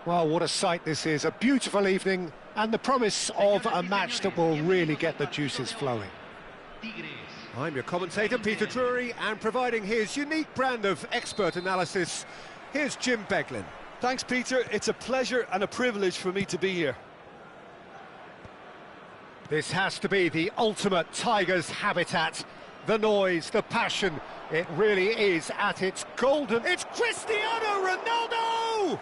Well, what a sight this is. A beautiful evening and the promise of a match that will really get the juices flowing. I'm your commentator, Peter Drury, and providing his unique brand of expert analysis, here's Jim Beglin. Thanks, Peter. It's a pleasure and a privilege for me to be here. This has to be the ultimate Tigers habitat. The noise, the passion, it really is at its golden... It's Cristiano Ronaldo!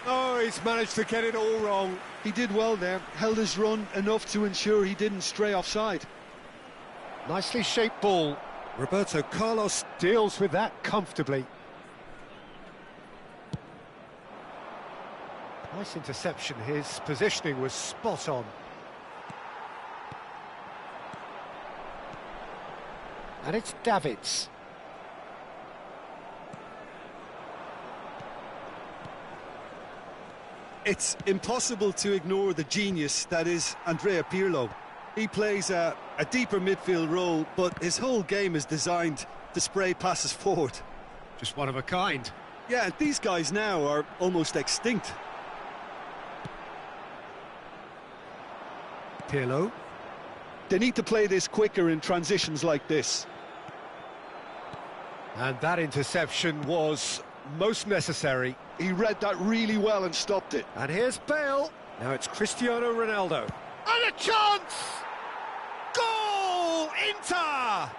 Oh, he's managed to get it all wrong. He did well there, held his run enough to ensure he didn't stray offside. Nicely shaped ball. Roberto Carlos deals with that comfortably. Nice interception, his positioning was spot on. And it's Davids. It's impossible to ignore the genius that is Andrea Pirlo. He plays a deeper midfield role, but his whole game is designed to spray passes forward. Just one of a kind. Yeah, these guys now are almost extinct. Pirlo. They need to play this quicker in transitions like this. And that interception was most necessary. He read that really well and stopped it. And here's Bale. Now it's Cristiano Ronaldo. And a chance! Goal! Inter!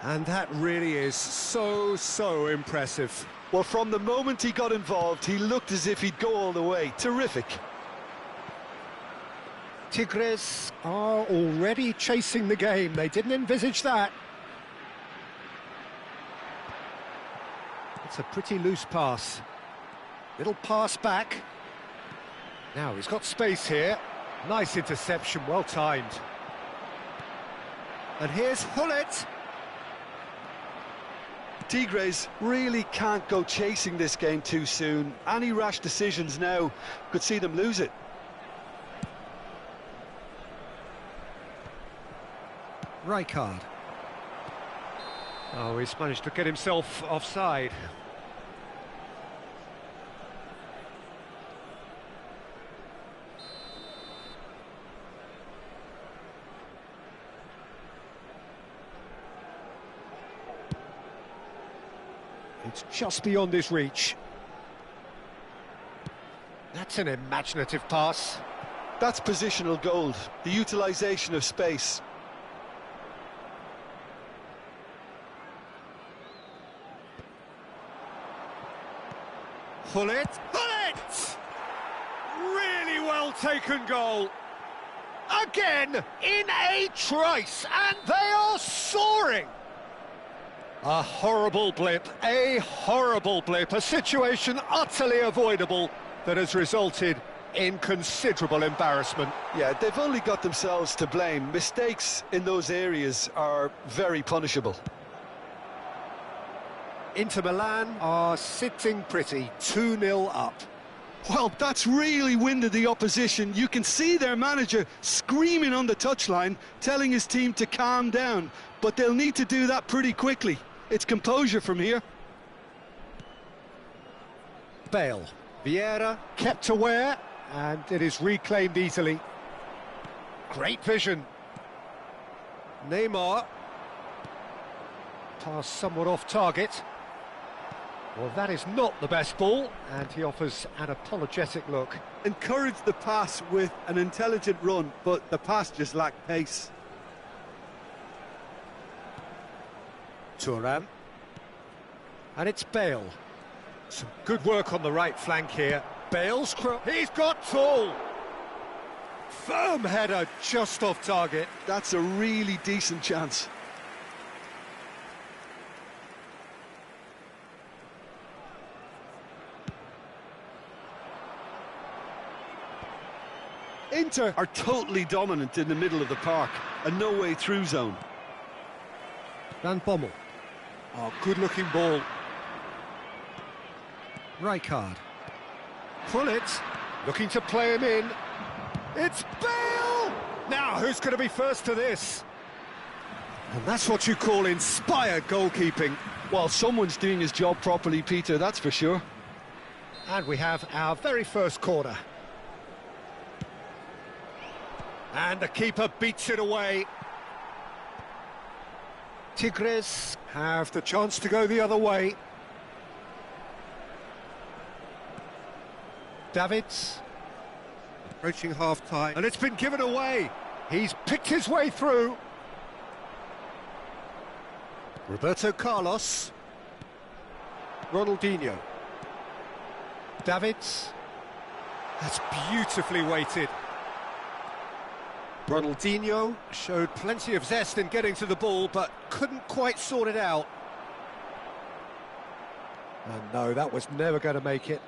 And that really is so impressive. Well, from the moment he got involved, he looked as if he'd go all the way. Terrific. Tigres are already chasing the game. They didn't envisage that. It's a pretty loose pass. Little pass back. Now he's got space here. Nice interception, well timed. And here's Hullet. Tigres really can't go chasing this game too soon. Any rash decisions now could see them lose it. Rijkaard. Oh, he's managed to get himself offside. It's just beyond his reach. That's an imaginative pass. That's positional gold, the utilisation of space. Hullet! Hullet! Really well taken goal. Again, in a trice, and they are soaring. A horrible blip, a situation utterly avoidable that has resulted in considerable embarrassment. Yeah, they've only got themselves to blame. Mistakes in those areas are very punishable. Inter Milan are sitting pretty, 2-0 up. Well, that's really winded the opposition. You can see their manager screaming on the touchline, telling his team to calm down. But they'll need to do that pretty quickly. It's composure from here. Bale. Vieira kept aware, and it is reclaimed easily. Great vision. Neymar. Pass somewhat off target. Well, that is not the best ball, and he offers an apologetic look. Encouraged the pass with an intelligent run, but the pass just lacked pace. Thuram. And it's Bale. Some good work on the right flank here. Bale's cross. He's got tall. Firm header just off target. That's a really decent chance. Inter are totally dominant in the middle of the park, a no-way through zone. Van Bommel. Oh, good-looking ball. Rijkaard. Hullet, looking to play him in. It's Bale! Now, who's going to be first to this? And that's what you call inspired goalkeeping. Well, someone's doing his job properly, Peter, that's for sure. And we have our very first corner. And the keeper beats it away. Tigres have the chance to go the other way. Davids. Approaching half-time. And it's been given away. He's picked his way through. Roberto Carlos. Ronaldinho. Davids. That's beautifully weighted. Ronaldinho showed plenty of zest in getting to the ball, but couldn't quite sort it out. And no, that was never going to make it.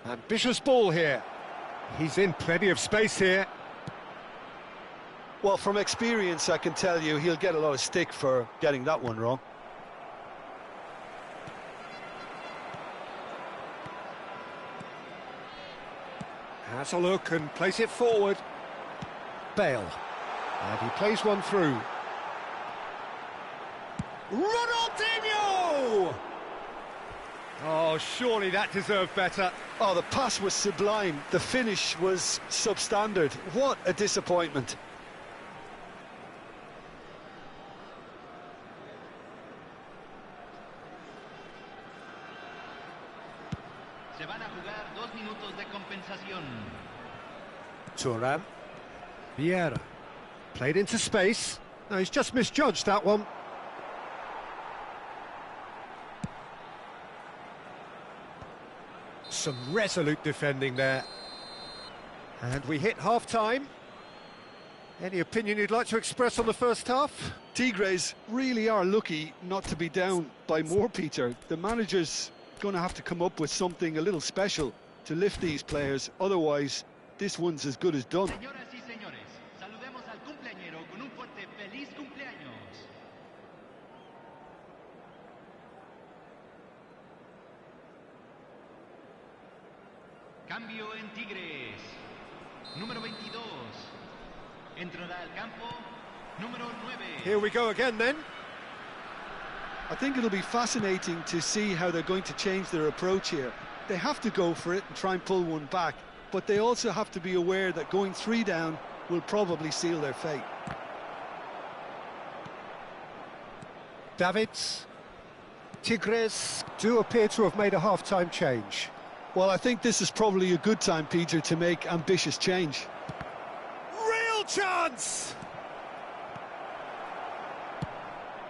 Ambitious ball here. He's in plenty of space here. Well, from experience, I can tell you he'll get a lot of stick for getting that one wrong. Has a look and plays it forward. Bale. And he plays one through. Ronaldinho! Oh, surely that deserved better. Oh, the pass was sublime. The finish was substandard. What a disappointment. Se van a jugar 2 minutos de compensación. Thuram. Vieira. Played into space. No, he's just misjudged that one. Some resolute defending there. And we hit half-time. Any opinion you'd like to express on the first half? Tigres really are lucky not to be down by more, Peter. The manager's going to have to come up with something a little special to lift these players. Otherwise, this one's as good as done. Señoras y señores, saludemos al cumpleañero con un fuerte feliz cumpleaños. Cambio en Tigres. Número 22. Entrará al campo. Número 9. Here we go again then. I think it'll be fascinating to see how they're going to change their approach here. They have to go for it and try and pull one back, but they also have to be aware that going 3 down will probably seal their fate. Davids. Tigres do appear to have made a half-time change. Well, I think this is probably a good time, Peter, to make ambitious change. Real chance!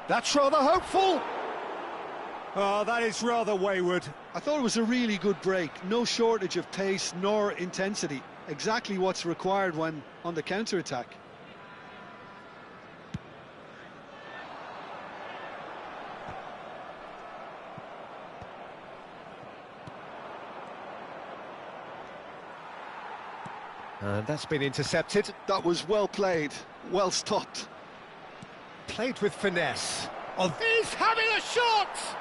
That's rather hopeful. Oh, that is rather wayward. I thought it was a really good break. No shortage of pace nor intensity. Exactly what's required when on the counter-attack. And that's been intercepted. That was well played, well stopped. Played with finesse. Oh, he's having a shot!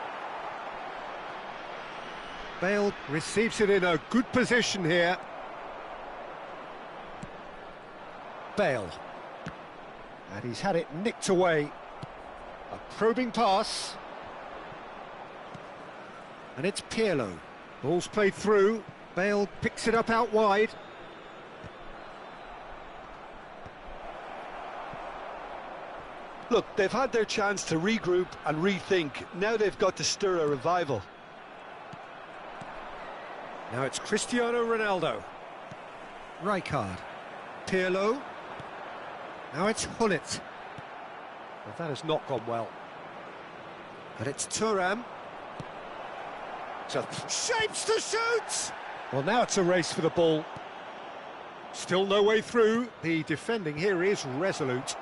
Bale receives it in a good position here. Bale. And he's had it nicked away. A probing pass. And it's Pirlo. Ball's played through. Bale picks it up out wide. Look, they've had their chance to regroup and rethink. Now they've got to stir a revival. Now it's Cristiano Ronaldo. Rijkaard. Pirlo. Now it's Hullet. Well, that has not gone well. But it's Thuram. Shapes to shoot! Well, now it's a race for the ball. Still no way through. The defending here is resolute.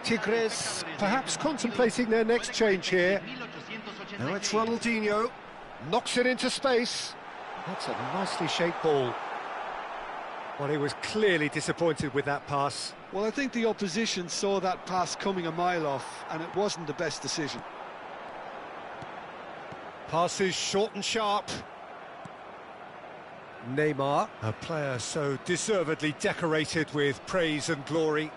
Tigres perhaps contemplating their next change here. Now it's Ronaldinho. Knocks it into space. That's a nicely shaped ball. Well, he was clearly disappointed with that pass. Well, I think the opposition saw that pass coming a mile off, and it wasn't the best decision. Passes short and sharp. Neymar, a player so deservedly decorated with praise and glory.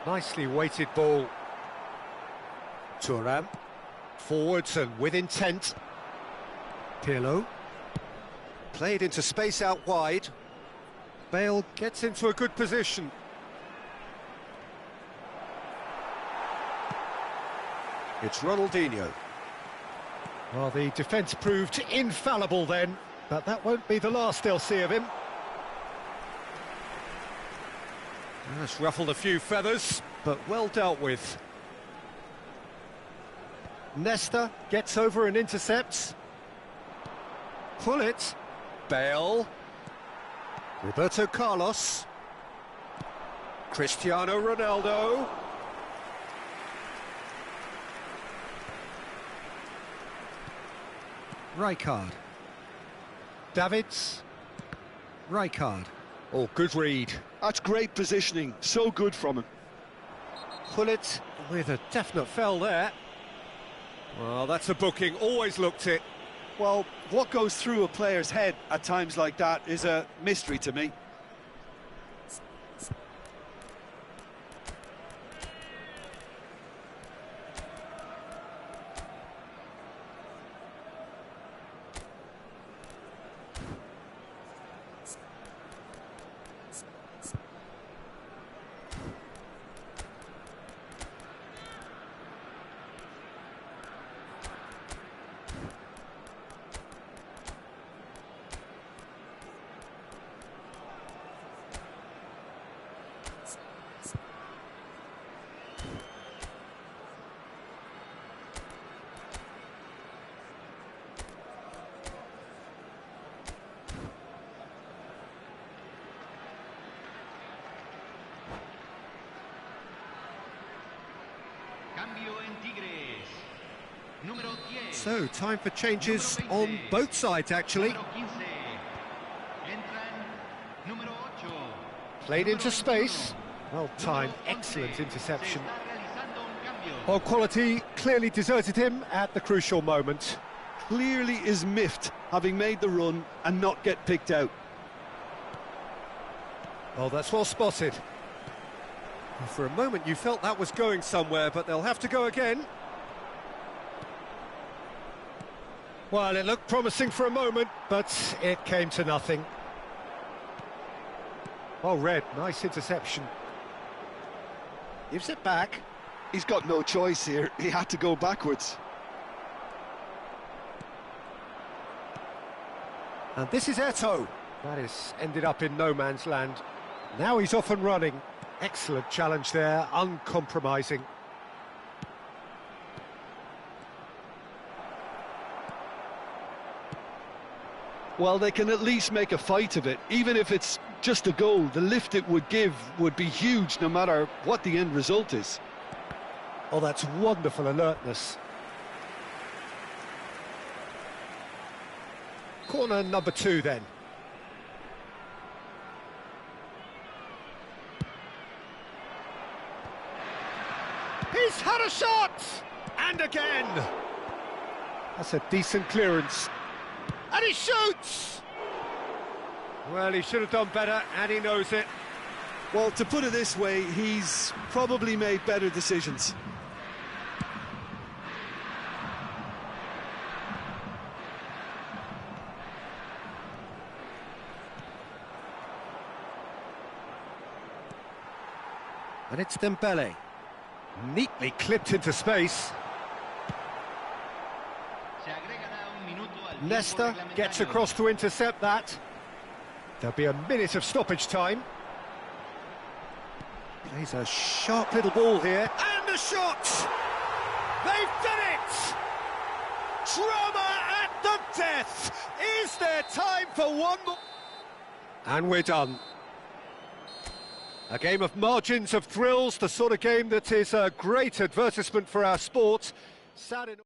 Nicely weighted ball. Thuram. Forwards and with intent. Pirlo. Played into space out wide. Bale gets into a good position. It's Ronaldinho. Well, the defence proved infallible then, but that won't be the last they'll see of him. That's ruffled a few feathers, but well dealt with. Nesta gets over and intercepts. Pull it. Bale. Roberto Carlos. Cristiano Ronaldo. Rijkaard. Davids. Rijkaard. Oh, good read. That's great positioning, so good from him. Pull it with a definite fell there. Well, that's a booking, always looked it. Well, what goes through a player's head at times like that is a mystery to me. So, time for changes on both sides, actually. Played into space. Well timed, excellent interception. Well, quality clearly deserted him at the crucial moment. Clearly is miffed, having made the run and not get picked out. Well, that's well spotted. For a moment you felt that was going somewhere, but they'll have to go again. Well, it looked promising for a moment, but it came to nothing. Well read, nice interception. Gives it back. He's got no choice here, he had to go backwards. And this is Eto'o. That is ended up in no man's land. Now he's off and running. Excellent challenge there, uncompromising. Well, they can at least make a fight of it. Even if it's just a goal, the lift it would give would be huge no matter what the end result is. Oh, that's wonderful alertness. Corner number 2 then. He's had a shot! And again! That's a decent clearance. And he shoots! Well, he should have done better, and he knows it. Well, to put it this way, he's probably made better decisions. And it's Dembele. Neatly clipped into space. Nesta gets across to intercept that. There'll be a minute of stoppage time. Plays a sharp little ball here. And a shot! They've done it! Drama at the death! Is there time for one more? And we're done. A game of margins, of thrills, the sort of game that is a great advertisement for our sport. Sad in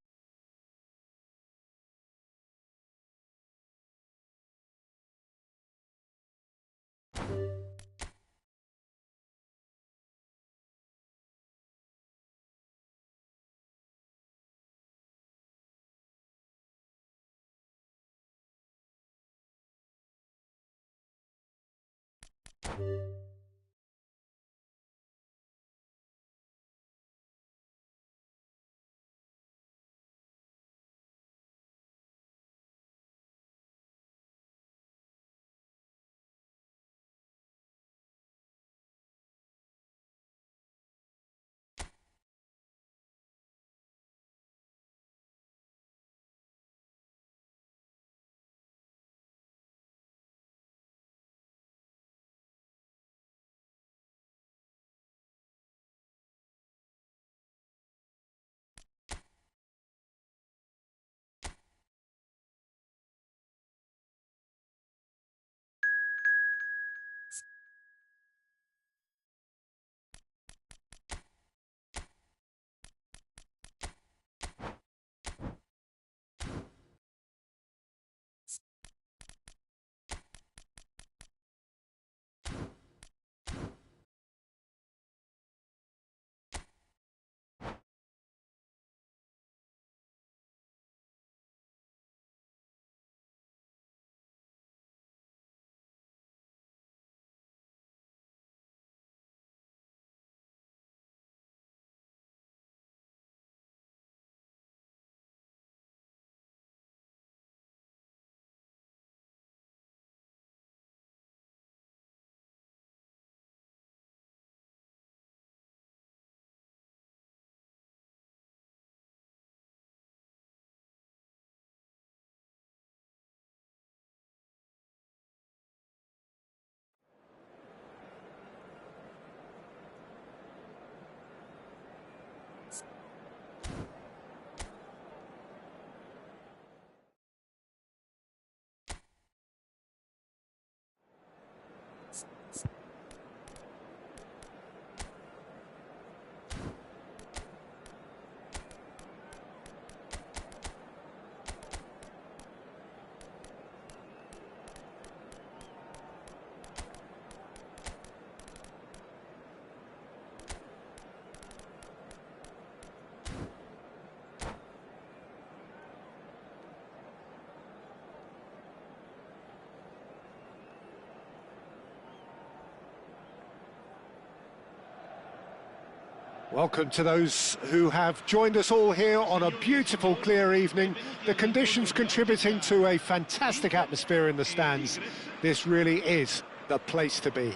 Welcome to those who have joined us all here on a beautiful, clear evening. The conditions contributing to a fantastic atmosphere in the stands. This really is the place to be.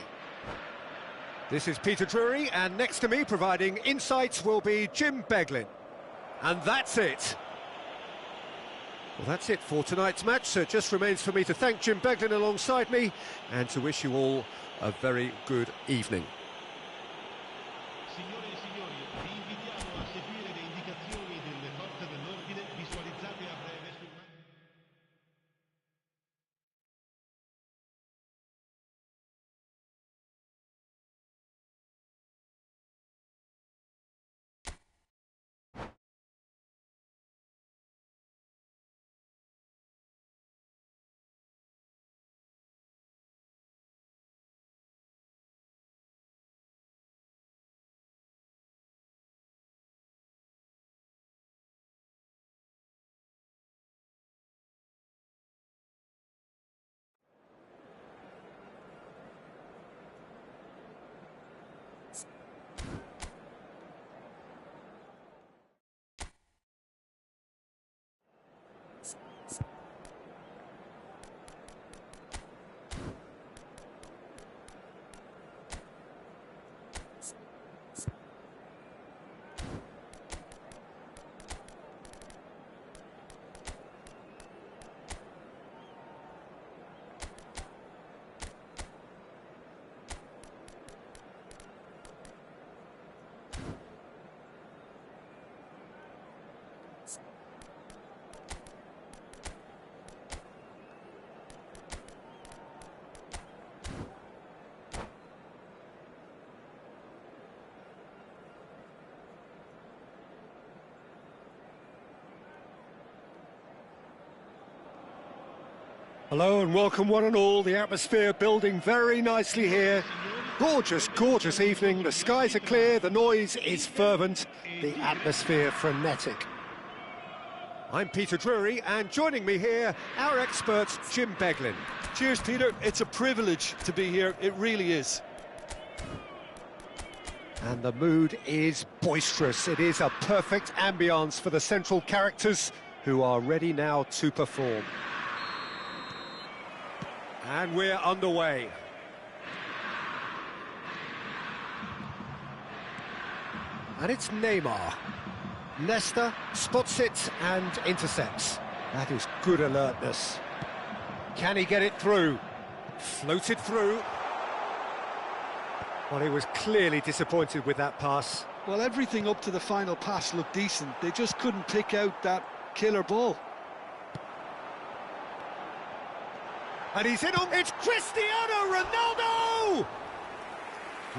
This is Peter Drury, and next to me providing insights will be Jim Beglin. And that's it. Well, that's it for tonight's match, so it just remains for me to thank Jim Beglin alongside me and to wish you all a very good evening. Signore e signori, vi invitiamo a seguire le indicazioni delle forze dell'ordine visualizzate a breve sul Hello and welcome one and all. The atmosphere building very nicely here. Gorgeous, gorgeous evening. The skies are clear, the noise is fervent, the atmosphere frenetic. I'm Peter Drury, and joining me here, our expert Jim Beglin. Cheers, Peter. It's a privilege to be here. It really is. And the mood is boisterous. It is a perfect ambience for the central characters who are ready now to perform. And we're underway. And it's Neymar. Nesta spots it and intercepts. That is good alertness. Can he get it through? Floated through. Well, he was clearly disappointed with that pass. Well, everything up to the final pass looked decent. They just couldn't pick out that killer ball. And he's in on... It's Cristiano Ronaldo!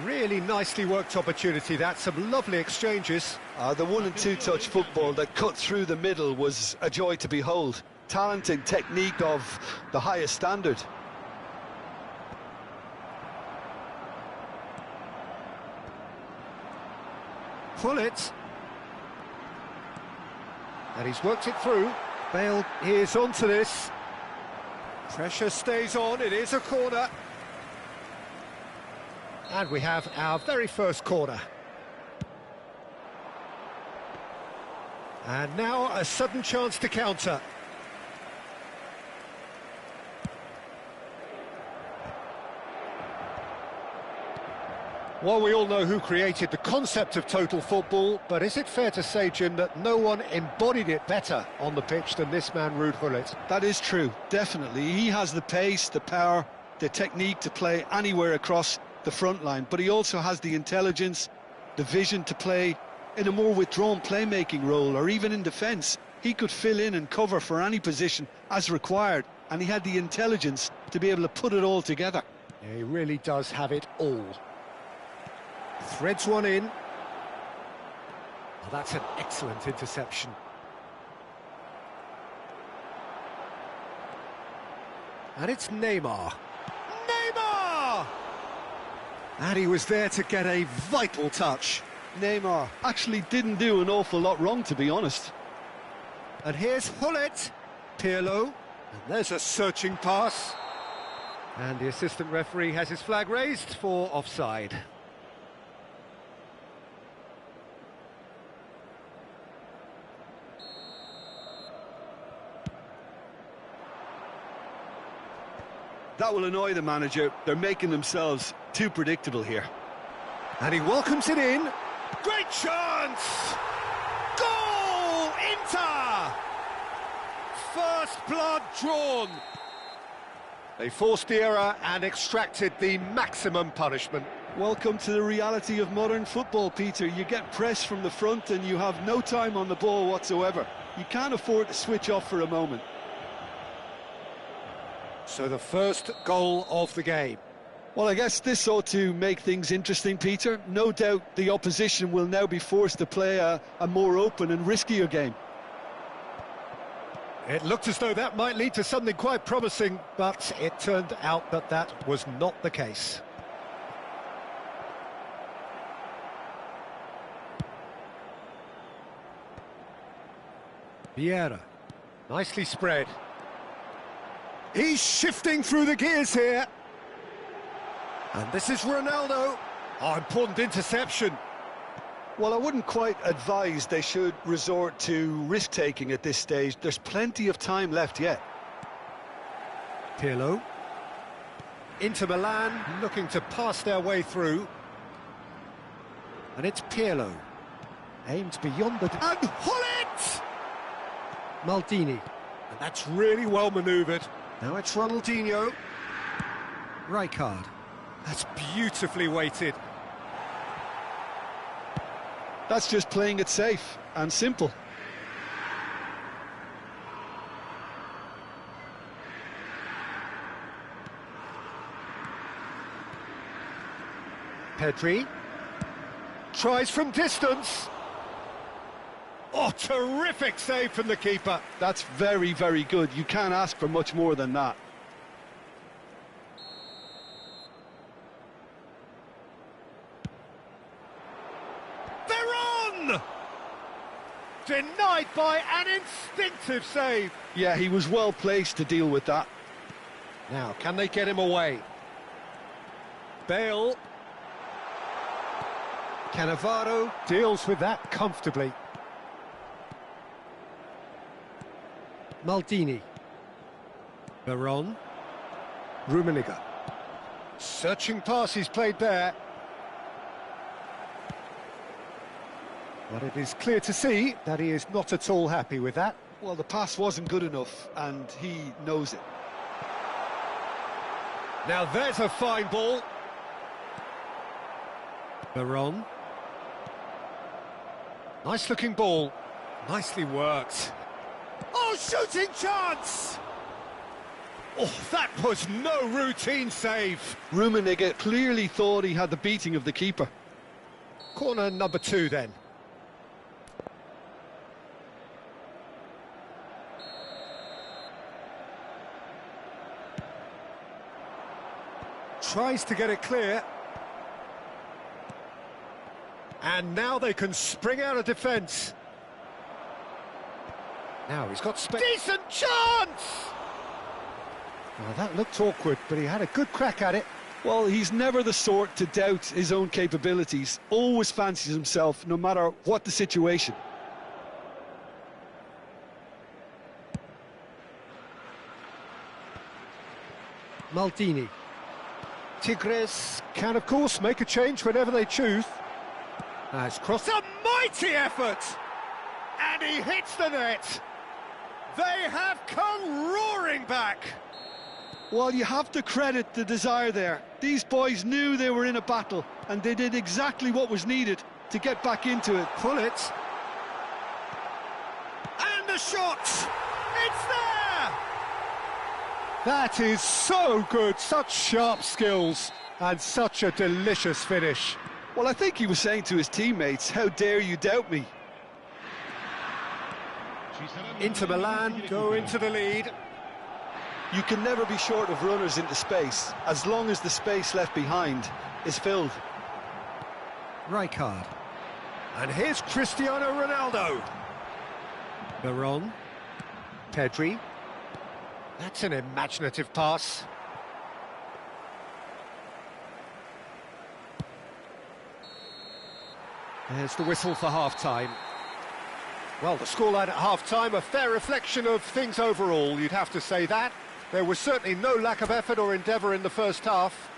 Really nicely worked opportunity, that. Some lovely exchanges. The 1- and 2-touch football that cut through the middle was a joy to behold. Talent and technique of the highest standard. Pull it. And he's worked it through. Bale is onto this. Pressure stays on, it is a corner. And we have our very first corner. And now a sudden chance to counter. Well, we all know who created the concept of total football, but is it fair to say, Jim, that no one embodied it better on the pitch than this man, Ruud Gullit? That is true, definitely. He has the pace, the power, the technique to play anywhere across the front line, but he also has the intelligence, the vision to play in a more withdrawn playmaking role, or even in defence. He could fill in and cover for any position as required, and he had the intelligence to be able to put it all together. Yeah, he really does have it all. Threads one in. Well, that's an excellent interception. And it's Neymar. Neymar! And he was there to get a vital touch. Neymar actually didn't do an awful lot wrong, to be honest. And here's Gullit. Pirlo. And there's a searching pass. And the assistant referee has his flag raised for offside. That will annoy the manager. They're making themselves too predictable here. And he welcomes it in. Great chance! Goal! Inter! First blood drawn. They forced the error and extracted the maximum punishment. Welcome to the reality of modern football, Peter. You get pressed from the front and you have no time on the ball whatsoever. You can't afford to switch off for a moment. So the first goal of the game. Well, I guess this ought to make things interesting, Peter. No doubt the opposition will now be forced to play a more open and riskier game. It looked as though that might lead to something quite promising, but it turned out that that was not the case. Vieira, nicely spread. He's shifting through the gears here. And this is Ronaldo. Oh, important interception. Well, I wouldn't quite advise they should resort to risk-taking at this stage. There's plenty of time left yet. Pirlo. Inter Milan looking to pass their way through. And it's Pirlo. Aimed beyond the... And Hullet! Maldini. And that's really well manoeuvred. Now it's Ronaldinho. Rijkaard. That's beautifully weighted. That's just playing it safe and simple. Pedri. Tries from distance. Oh, terrific save from the keeper. That's very, very good. You can't ask for much more than that. Denied by an instinctive save. Yeah, he was well placed to deal with that. Now, can they get him away? Bale. Cannavaro deals with that comfortably. Maldini. Veron. Rummenigge. Searching pass he's played there. But it is clear to see that he is not at all happy with that. Well, the pass wasn't good enough, and he knows it. Now there's a fine ball. Veron. Nice looking ball. Nicely worked. Oh, shooting chance! Oh, that was no routine save. Rummenigge clearly thought he had the beating of the keeper. Corner number 2 then. Tries to get it clear. And now they can spring out of defence. Now he's got space. Decent chance! Well, that looked awkward, but he had a good crack at it. Well, he's never the sort to doubt his own capabilities. Always fancies himself, no matter what the situation. Maldini. Tigres can, of course, make a change whenever they choose. It's crossed. A mighty effort! And he hits the net. They have come roaring back. Well, you have to credit the desire there. These boys knew they were in a battle, and they did exactly what was needed to get back into it. Pull it. And the shot! It's there! That is so good, such sharp skills, and such a delicious finish. Well, I think he was saying to his teammates, how dare you doubt me? Inter Milan go into the lead. You can never be short of runners into space, as long as the space left behind is filled. Rijkaard. And here's Cristiano Ronaldo. Veron. Pedri. That's an imaginative pass. There's the whistle for half-time. Well, the scoreline at half-time, a fair reflection of things overall, you'd have to say that. There was certainly no lack of effort or endeavour in the first half.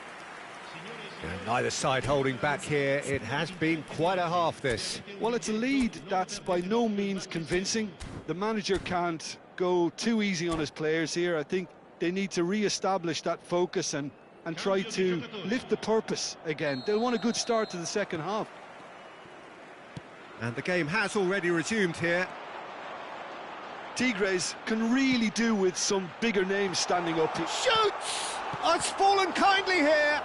And neither side holding back here. It has been quite a half, this. Well, it's a lead that's by no means convincing. The manager can't go too easy on his players here. I think they need to re-establish that focus and try to lift the purpose again. They'll want a good start to the second half. And the game has already resumed here. Tigres can really do with some bigger names standing up. Shoots! Oh, it's fallen kindly here.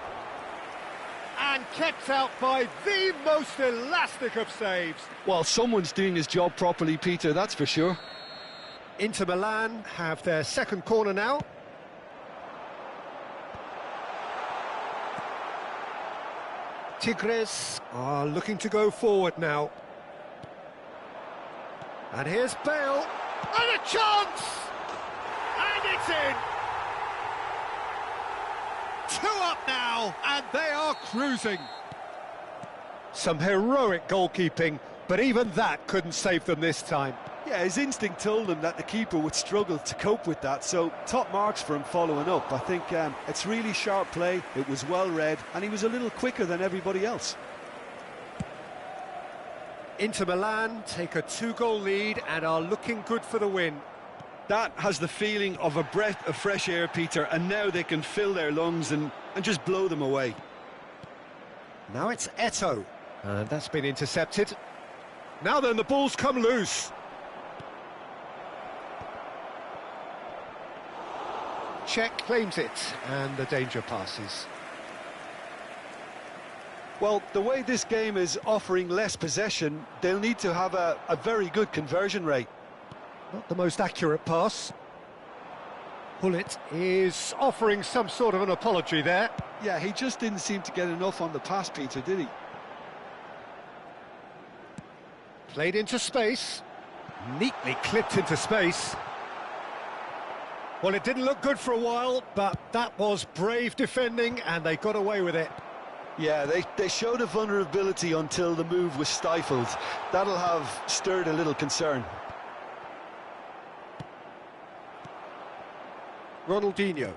And kept out by the most elastic of saves. Well, someone's doing his job properly, Peter, that's for sure. Inter Milan have their second corner now. Tigres are looking to go forward now. And here's Bale. And a chance! And it's in! 2 up now, and they are cruising. Some heroic goalkeeping, but even that couldn't save them this time. Yeah, his instinct told him that the keeper would struggle to cope with that, so top marks for him following up. I think it's really sharp play, it was well read, and he was a little quicker than everybody else. Inter Milan take a 2-goal lead and are looking good for the win. That has the feeling of a breath of fresh air, Peter, and now they can fill their lungs and just blow them away. Now it's Eto'o, and that's been intercepted. Now then, the ball's come loose. Czech claims it, and the danger passes. Well, the way this game is offering less possession, they'll need to have a very good conversion rate. Not the most accurate pass. Pullet is offering some sort of an apology there. Yeah, he just didn't seem to get enough on the pass, Peter, did he? Played into space. Neatly clipped into space. Well, it didn't look good for a while, but that was brave defending, and they got away with it. Yeah, they showed a vulnerability until the move was stifled. That'll have stirred a little concern. Ronaldinho.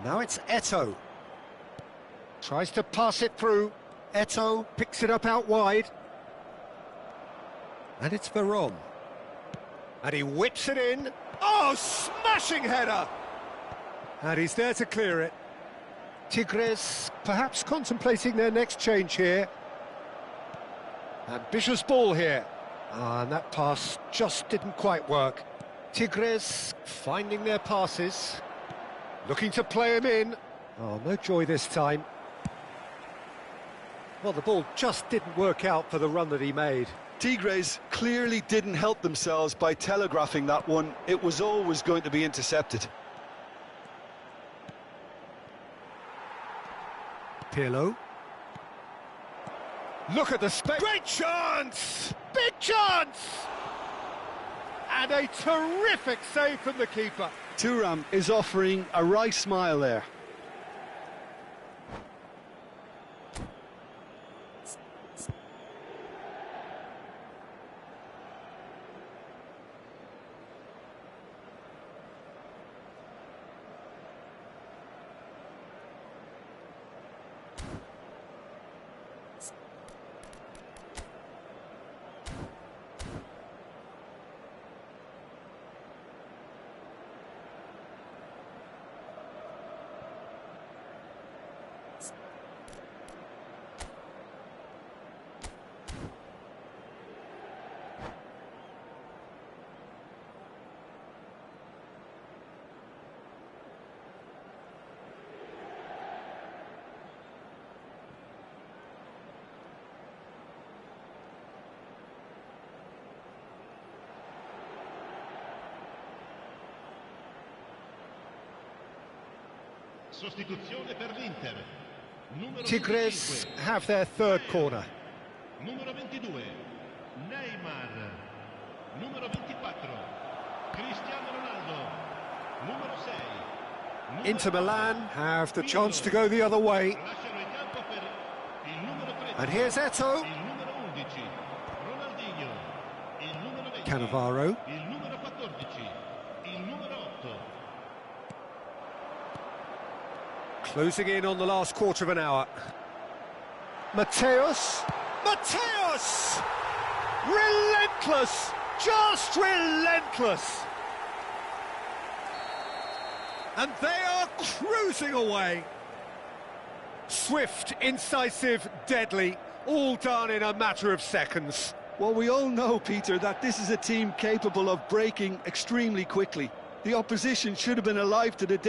Now it's Eto'o. Tries to pass it through. Eto'o picks it up out wide. And it's Veron. And he whips it in. Oh, smashing header! And he's there to clear it. Tigres perhaps contemplating their next change here. Ambitious ball here. And that pass just didn't quite work. Tigres finding their passes. Looking to play him in. Oh, no joy this time. Well, the ball just didn't work out for the run that he made. Tigres clearly didn't help themselves by telegraphing that one. It was always going to be intercepted. Pirlo. Look at the space. Great chance! Big chance! And a terrific save from the keeper. Thuram is offering a wry smile there. Sostituzione per l'Inter. Tigres have their third corner. Numero 22, Neymar. Numero 24, Cristiano Ronaldo. Numero 6. Inter Milan have the chance to go the other way. Lasciano il campo per il numero 13. And here's Eto'o. Il numero 11, Ronaldinho. Il numero 20. Cannavaro. Il numero 14, il numero 8. Closing in on the last quarter of an hour. Mateus! Mateus! Relentless! Just relentless! And they are cruising away. Swift, incisive, deadly, all done in a matter of seconds. Well, we all know, Peter, that this is a team capable of breaking extremely quickly. The opposition should have been alive to the day.